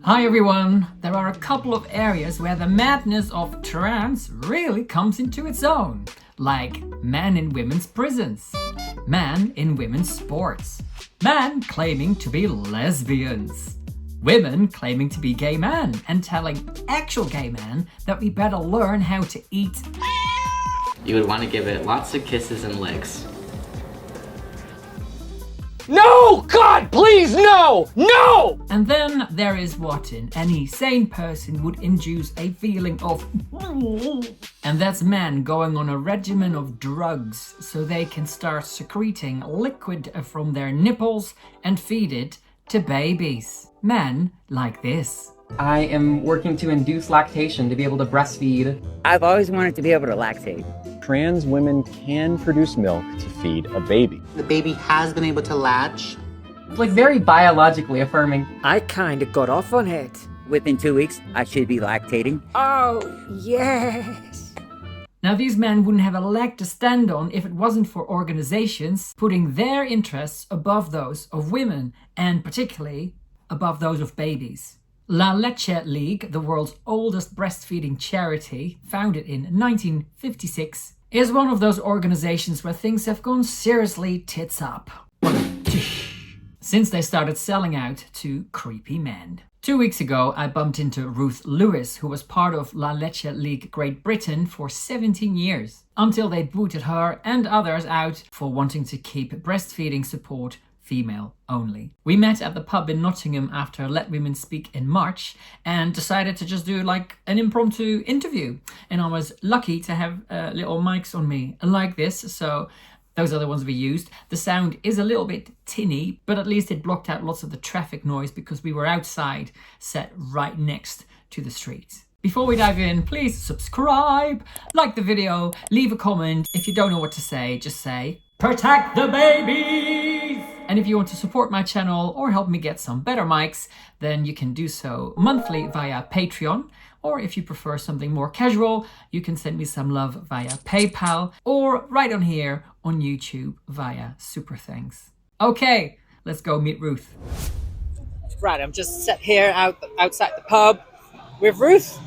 Hi everyone! There are a couple of areas where the madness of trans really comes into its own, like men in women's prisons, men in women's sports, men claiming to be lesbians, women claiming to be gay men and telling actual gay men that we better learn how to eat. You would want to give it lots of kisses and licks. No! God, please, no! No! And then there is what in any sane person would induce a feeling of and that's men going on a regimen of drugs so they can start secreting liquid from their nipples and feed it to babies. Men like this. I am working to induce lactation to be able to breastfeed. I've always wanted to be able to lactate. Trans women can produce milk to feed a baby. The baby has been able to latch. It's like very biologically affirming. I kinda got off on it. Within 2 weeks, I should be lactating. Oh, yes. Now these men wouldn't have a leg to stand on if it wasn't for organizations putting their interests above those of women and particularly above those of babies. La Leche League, the world's oldest breastfeeding charity, founded in 1956, is one of those organizations where things have gone seriously tits up since they started selling out to creepy men. 2 weeks ago, I bumped into Ruth Lewis, who was part of La Leche League Great Britain for 17 years, until they booted her and others out for wanting to keep breastfeeding support female only. We met at the pub in Nottingham after Let Women Speak in March and decided to just do like an impromptu interview. And I was lucky to have little mics on me like this, so those are the ones we used. The sound is a little bit tinny, but at least it blocked out lots of the traffic noise because we were outside, set right next to the street. Before we dive in, please subscribe, like the video, leave a comment. If you don't know what to say, just say, "Protect the babies!" And if you want to support my channel or help me get some better mics, then you can do so monthly via Patreon. Or if you prefer something more casual, you can send me some love via PayPal or right on here on YouTube via Super Thanks. Okay, let's go meet Ruth. Right, I'm just sat here outside the pub with Ruth.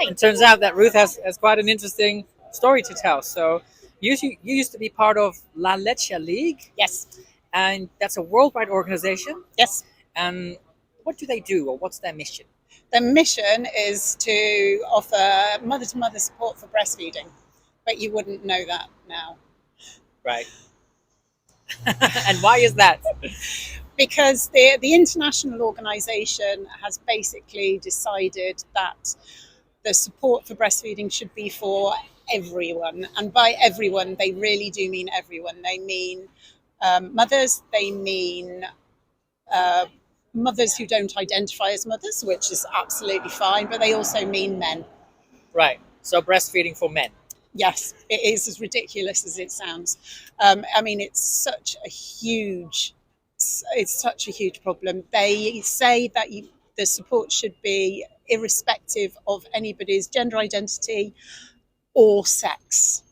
It turns out that Ruth has quite an interesting story to tell. So you used to be part of La Leche League. Yes. And that's a worldwide organization. Yes. And what do they do, or what's their mission? The mission is to offer mother-to-mother support for breastfeeding, but you wouldn't know that now. Right. And why is that? Because the international organisation has basically decided that the support for breastfeeding should be for everyone. And by everyone, they really do mean everyone. They mean mothers, they mean mothers who don't identify as mothers, which is absolutely fine, but they also mean men. Right. So breastfeeding for men. Yes, it is as ridiculous as it sounds. I mean, it's such a huge problem. They say that the support should be irrespective of anybody's gender identity or sex.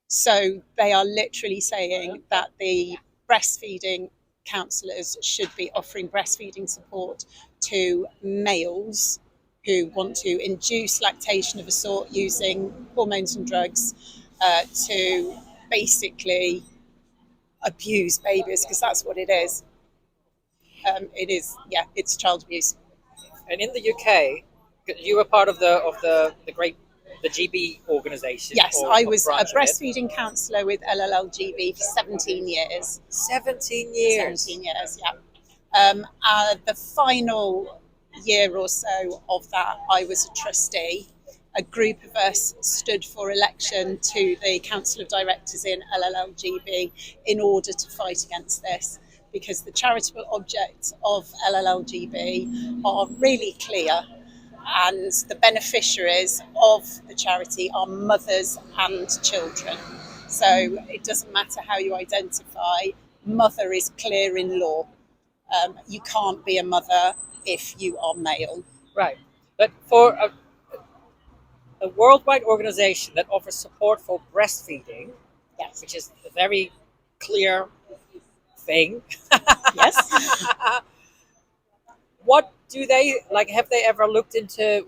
So they are literally saying that the breastfeeding counsellors should be offering breastfeeding support to males who want to induce lactation of a sort using hormones and drugs to basically abuse babies, because that's what it is. It is, yeah, it's child abuse. And in the UK, you were part of the GB organisation. Yes, I was a breastfeeding counsellor with LLLGB for 17 years. 17 years? 17 years, yeah. The final year or so of that, I was a trustee. A group of us stood for election to the Council of Directors in LLLGB in order to fight against this, because the charitable objects of LLLGB are really clear, and the beneficiaries of the charity are mothers and children. So it doesn't matter how you identify, mother is clear in law. You can't be a mother if you are male. Right. But for a worldwide organization that offers support for breastfeeding, yes, which is a very clear thing. Yes. what do they like? Have they ever looked into,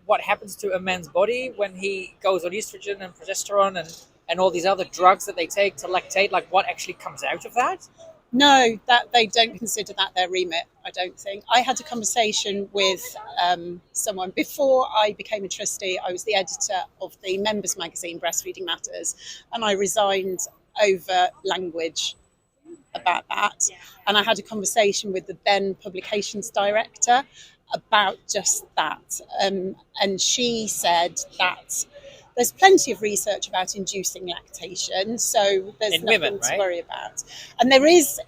what happens to a man's body when he goes on estrogen and progesterone and all these other drugs that they take to lactate? Like, what actually comes out of that? No, that they don't consider that their remit, I don't think. I had a conversation with someone before I became a trustee. I was the editor of the members magazine Breastfeeding Matters, and I resigned over language about that. And I had a conversation with the then publications director about just that. And she said that there's plenty of research about inducing lactation, so there's in nothing women, to right? worry about. And there is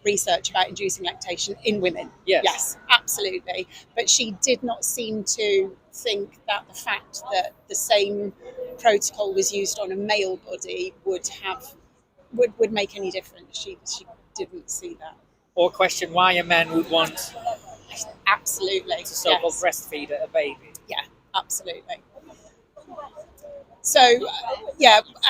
research about inducing lactation in women. Yes, absolutely. But she did not seem to think that the fact that the same protocol was used on a male body would make any difference. She didn't see that. Or question why a man would want Absolutely. to so-called breastfeed a baby. Yeah, absolutely. So,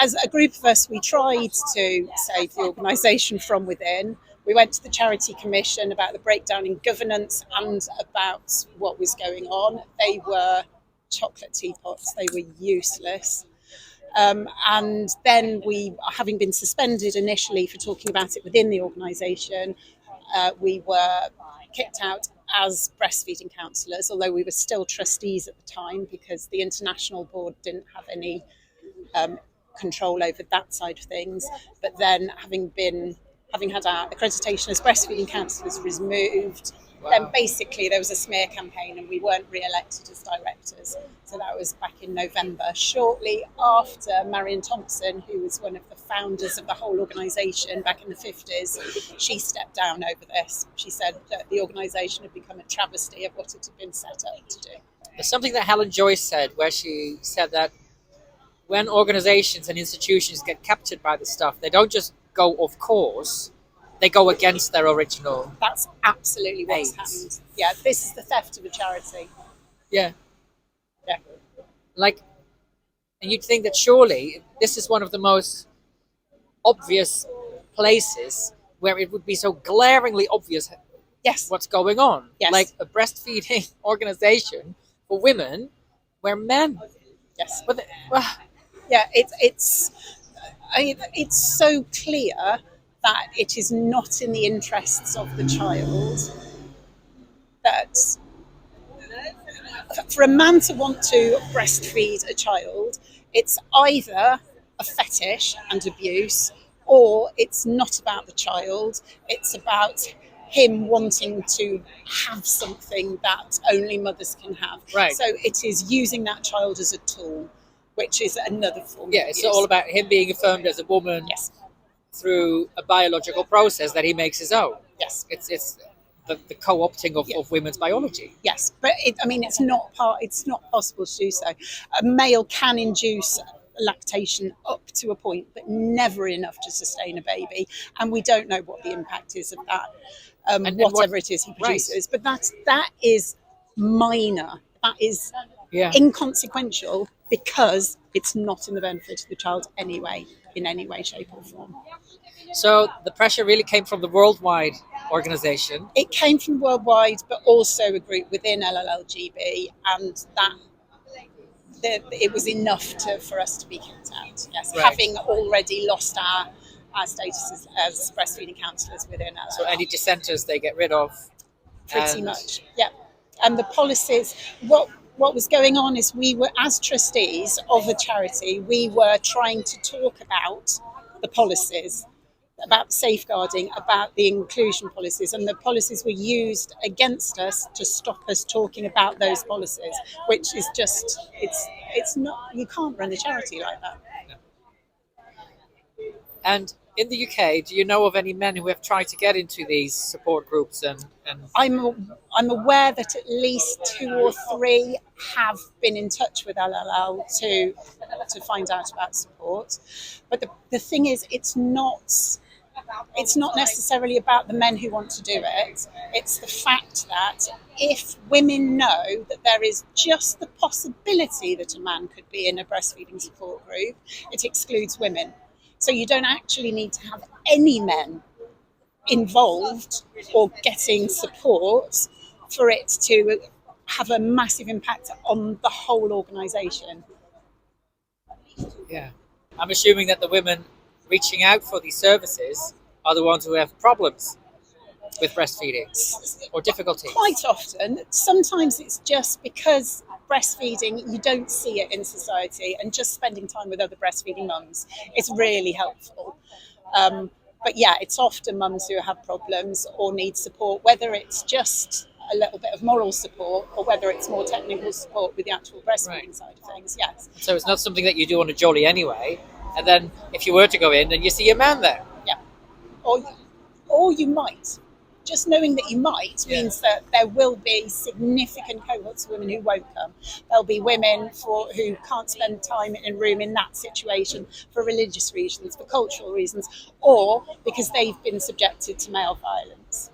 as a group of us, we tried to save the organisation from within. We went to the Charity Commission about the breakdown in governance and about what was going on. They were chocolate teapots. They were useless. And then we, having been suspended initially for talking about it within the organisation, we were kicked out as breastfeeding counsellors, although we were still trustees at the time because the international board didn't have any control over that side of things. But then having had our accreditation as breastfeeding counsellors removed, then basically there was a smear campaign and we weren't re-elected as directors. So that was back in November, shortly after Marion Thompson, who was one of the founders of the whole organisation back in the 50s, she stepped down over this. She said that the organisation had become a travesty of what it had been set up to do. There's something that Helen Joyce said where she said that when organizations and institutions get captured by the stuff, they don't just go off course, they go against their original. That's absolutely what's happened. Yeah, this is the theft of a charity. Yeah. Yeah. Like, and you'd think that surely this is one of the most obvious places where it would be so glaringly obvious what's going on. Yes. Like a breastfeeding organization for women where men. Yes. But it's so clear that it is not in the interests of the child, that for a man to want to breastfeed a child, it's either a fetish and abuse, or it's not about the child, it's about him wanting to have something that only mothers can have. Right. So it is using that child as a tool, which is another form of it's abuse. all about him being affirmed as a woman. Yes. Through a biological process that he makes his own. Yes. It's the co-opting of women's biology. Yes, but it's not possible to do so. A male can induce lactation up to a point, but never enough to sustain a baby, and we don't know what the impact is of that. Whatever it is he produces, but that is minor. That is inconsequential because it's not in the benefit of the child anyway, in any way, shape or form. So the pressure really came from the worldwide organisation. It came from worldwide, but also a group within LLLGB, and that it was enough for us to be kicked out. Yes, right. Having already lost our status as breastfeeding counsellors within LLL. So any dissenters they get rid of. Pretty much, yeah. And the policies, what was going on is we were, as trustees of a charity, we were trying to talk about the policies, about safeguarding, about the inclusion policies, and the policies were used against us to stop us talking about those policies, which is just, it's not, you can't run a charity like that. And in the UK, do you know of any men who have tried to get into these support groups? And I'm aware that at least 2 or 3 have been in touch with LLL to find out about support. But the thing is, it's not necessarily about the men who want to do it. It's the fact that if women know that there is just the possibility that a man could be in a breastfeeding support group, it excludes women. So you don't actually need to have any men involved or getting support for it to have a massive impact on the whole organisation. Yeah. I'm assuming that the women reaching out for these services are the ones who have problems with breastfeeding or difficulties. Quite often, sometimes it's just because breastfeeding, you don't see it in society, and just spending time with other breastfeeding mums is really helpful. But yeah, it's often mums who have problems or need support, whether it's just a little bit of moral support or whether it's more technical support with the actual breastfeeding side of things, yes. So it's not something that you do on a jolly anyway, and then if you were to go in, then you see a man there. Yeah. Or you might. Just knowing that you might means that there will be significant cohorts of women who won't come. There'll be women who can't spend time in a room in that situation for religious reasons, for cultural reasons, or because they've been subjected to male violence.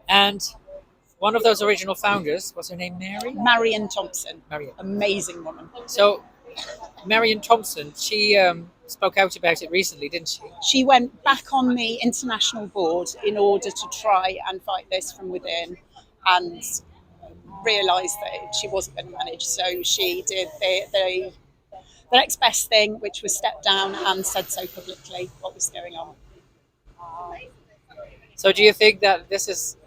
And one of those original founders, what's her name, Mary? Marion Thompson. Marion. Amazing woman. So Marion Thompson, she spoke out about it recently, didn't she? She went back on the international board in order to try and fight this from within, and realised that she wasn't going to manage. So she did the next best thing, which was step down and said so publicly what was going on. So do you think that there's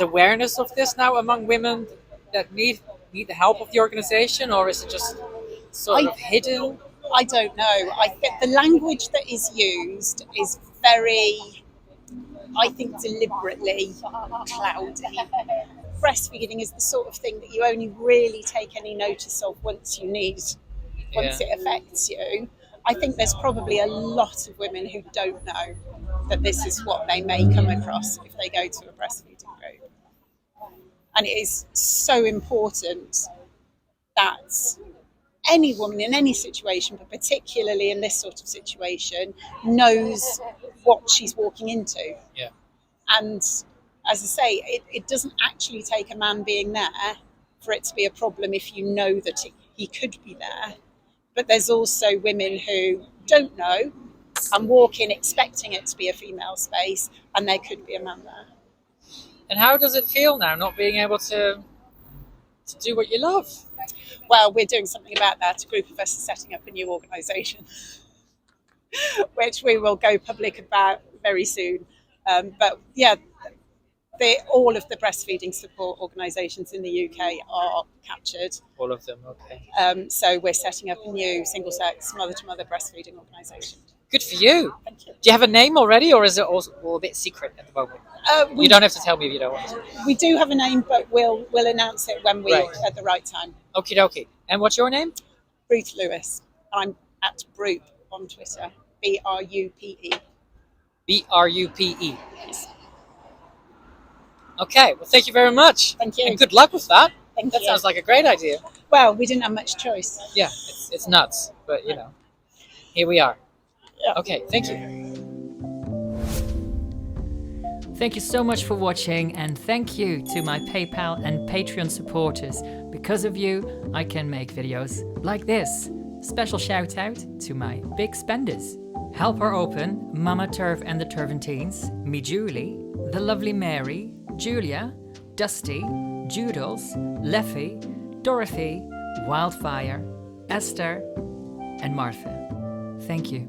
awareness of this now among women that need the help of the organisation, or is it just sort of hidden? I don't know. I think the language that is used is very, I think, deliberately cloudy. Breastfeeding is the sort of thing that you only really take any notice of once it affects you. I think there's probably a lot of women who don't know that this is what they may come across if they go to a breastfeeding group. And it is so important that any woman in any situation, but particularly in this sort of situation, knows what she's walking into. Yeah. And as I say, it doesn't actually take a man being there for it to be a problem if you know that he could be there. But there's also women who don't know and walk in expecting it to be a female space, and there could be a man there. And how does it feel now, not being able to do what you love? Well, we're doing something about that. A group of us are setting up a new organisation, which we will go public about very soon. But yeah, all of the breastfeeding support organisations in the UK are captured. All of them, okay. So we're setting up a new single-sex, mother-to-mother breastfeeding organisation. Good for you. Thank you. Do you have a name already, or is it all a bit secret at the moment? You don't have to tell me if you don't want to. We do have a name, but we'll announce it when at the right time. Okie dokie. And what's your name? Ruth Lewis. I'm at Broop on Twitter. BRUPE. BRUPE. Okay, well, thank you very much. Thank you. And good luck with that. Thank That you. sounds like a great idea. Well, we didn't have much choice. Yeah, it's nuts, but here we are. Yeah. Okay, thank you. Thank you so much for watching, and thank you to my PayPal and Patreon supporters. Because of you, I can make videos like this. Special shout out to my big spenders. Helper Open, Mama Turv and the Turventines, me Julie, the lovely Mary, Julia, Dusty, Doodles, Leffy, Dorothy, Wildfire, Esther, and Martha. Thank you.